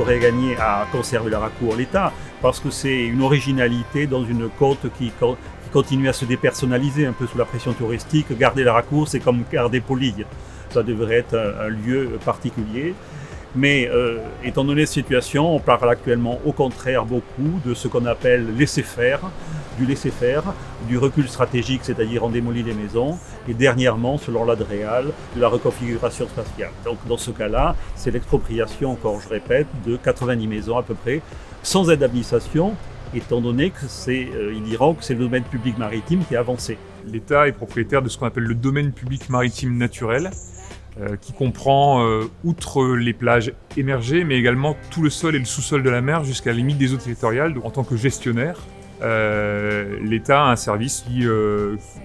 aurait gagné à conserver la Racour, l'État, parce que c'est une originalité dans une côte qui continue à se dépersonnaliser un peu sous la pression touristique. Garder la Racour, c'est comme garder Poligny. Ça devrait être un lieu particulier. Mais étant donné cette situation, on parle actuellement au contraire beaucoup de ce qu'on appelle laisser-faire, du recul stratégique, c'est-à-dire on démolit les maisons, et dernièrement, selon l'Adréal, de la reconfiguration spatiale. Donc dans ce cas-là, c'est l'expropriation, encore je répète, de 90 maisons à peu près, sans indemnisation, étant donné que ils diront que c'est le domaine public maritime qui a avancé. L'État est propriétaire de ce qu'on appelle le domaine public maritime naturel, qui comprend, outre les plages émergées, mais également tout le sol et le sous-sol de la mer jusqu'à la limite des eaux territoriales. Donc, en tant que gestionnaire, l'État a un service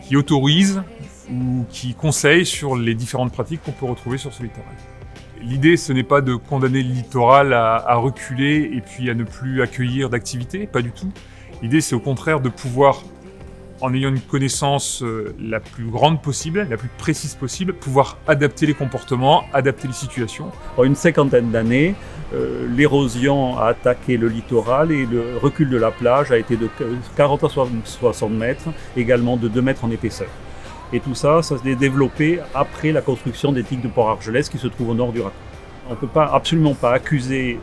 qui autorise ou qui conseille sur les différentes pratiques qu'on peut retrouver sur ce littoral. L'idée, ce n'est pas de condamner le littoral à reculer et puis à ne plus accueillir d'activités, pas du tout. L'idée, c'est au contraire de pouvoir, en ayant une connaissance la plus grande possible, la plus précise possible, pouvoir adapter les comportements, adapter les situations. En une cinquantaine d'années, l'érosion a attaqué le littoral et le recul de la plage a été de 40 à 60 mètres, également de 2 mètres en épaisseur. Et tout ça, ça s'est développé après la construction des digues de Port-Argelès qui se trouvent au nord du Racour. On ne peut absolument pas accuser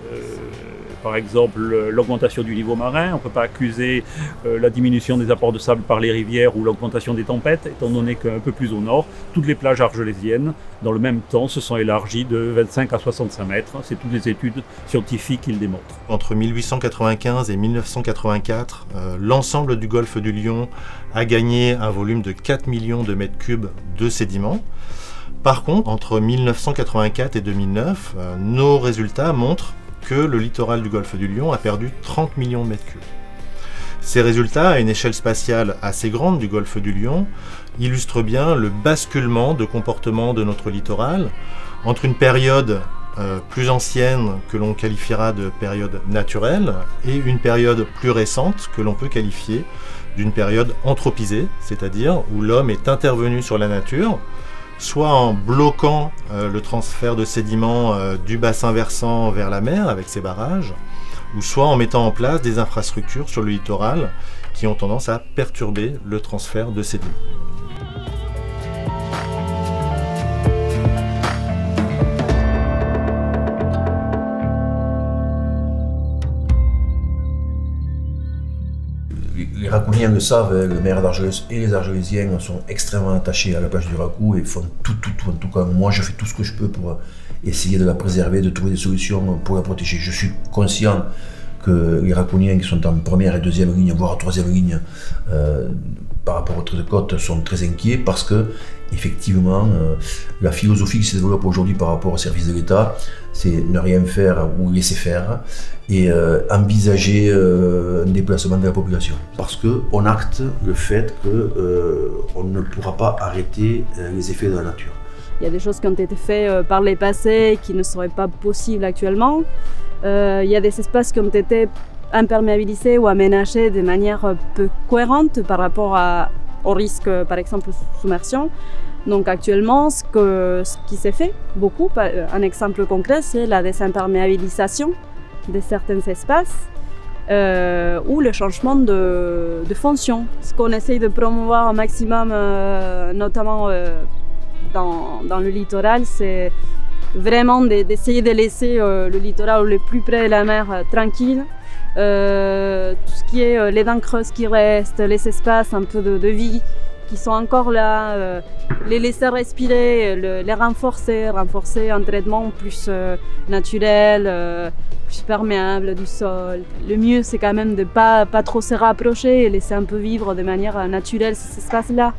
par exemple l'augmentation du niveau marin, on ne peut pas accuser la diminution des apports de sable par les rivières ou l'augmentation des tempêtes, étant donné qu'un peu plus au nord, toutes les plages argelésiennes, dans le même temps, se sont élargies de 25 à 65 mètres. C'est toutes les études scientifiques qui le démontrent. Entre 1895 et 1984, l'ensemble du golfe du Lion a gagné un volume de 4 millions de mètres cubes de sédiments. Par contre, entre 1984 et 2009, nos résultats montrent que le littoral du golfe du Lion a perdu 30 millions de mètres cubes. Ces résultats, à une échelle spatiale assez grande du golfe du Lion, illustrent bien le basculement de comportement de notre littoral entre une période plus ancienne que l'on qualifiera de période naturelle et une période plus récente que l'on peut qualifier d'une période anthropisée, c'est-à-dire où l'homme est intervenu sur la nature, soit en bloquant le transfert de sédiments du bassin versant vers la mer avec ses barrages, ou soit en mettant en place des infrastructures sur le littoral qui ont tendance à perturber le transfert de sédiments. Les Racouriens le savent, le maire d'Argelès et les Argelésiens sont extrêmement attachés à la plage du Racour et font tout, en tout cas moi je fais tout ce que je peux pour essayer de la préserver, de trouver des solutions pour la protéger. Je suis conscient que les Racouriens qui sont en première et deuxième ligne, voire troisième ligne par rapport aux traits de côte sont très inquiets parce que effectivement la philosophie qui se développe aujourd'hui par rapport au service de l'État, c'est ne rien faire ou laisser faire et envisager un déplacement de la population. Parce qu'on acte le fait qu'on ne pourra pas arrêter les effets de la nature. Il y a des choses qui ont été faites par les passés qui ne seraient pas possibles actuellement. Il y a des espaces qui ont été imperméabilisés ou aménagés de manière peu cohérente par rapport au risque, par exemple, de submersion. Donc actuellement, ce qui s'est fait beaucoup, un exemple concret, c'est la désimperméabilisation de certains espaces ou le changement de fonction. Ce qu'on essaye de promouvoir au maximum, notamment dans le littoral, c'est vraiment d'essayer de laisser le littoral le plus près de la mer tranquille. Tout ce qui est les dents creuses qui restent, les espaces un peu de vie qui sont encore là, les laisser respirer, les renforcer un traitement plus naturel, plus perméable du sol. Le mieux c'est quand même de pas trop se rapprocher et laisser un peu vivre de manière naturelle ces espaces-là.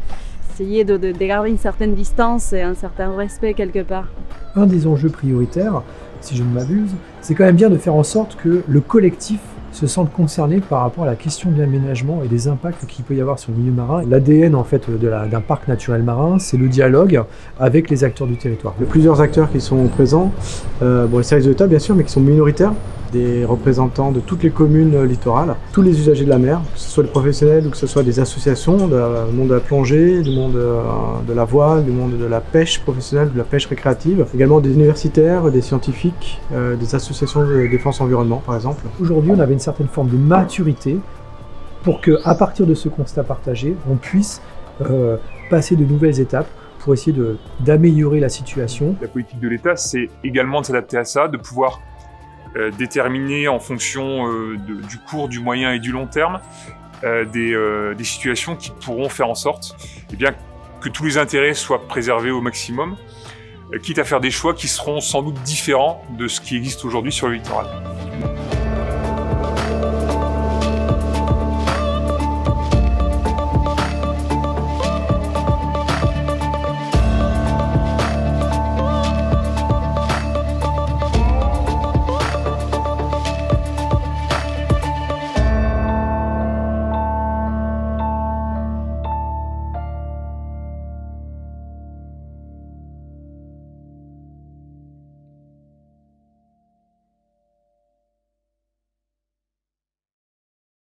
Essayer de garder une certaine distance et un certain respect quelque part. Un des enjeux prioritaires, si je ne m'abuse, c'est quand même bien de faire en sorte que le collectif se sentent concernés par rapport à la question de l'aménagement et des impacts qu'il peut y avoir sur le milieu marin. L'ADN en fait d'un parc naturel marin, c'est le dialogue avec les acteurs du territoire. Il y a plusieurs acteurs qui sont présents, les services de l'État bien sûr, mais qui sont minoritaires des représentants de toutes les communes littorales, tous les usagers de la mer, que ce soit les professionnels ou que ce soit des associations, du monde de la plongée, du monde de la voile, du monde de la pêche professionnelle, de la pêche récréative, également des universitaires, des scientifiques, des associations de défense environnement par exemple. Aujourd'hui, on avait une certaine forme de maturité pour qu'à partir de ce constat partagé, on puisse passer de nouvelles étapes pour essayer d'améliorer la situation. La politique de l'État, c'est également de s'adapter à ça, de pouvoir déterminer en fonction du court, du moyen et du long terme des situations qui pourront faire en sorte que tous les intérêts soient préservés au maximum, quitte à faire des choix qui seront sans doute différents de ce qui existe aujourd'hui sur le littoral.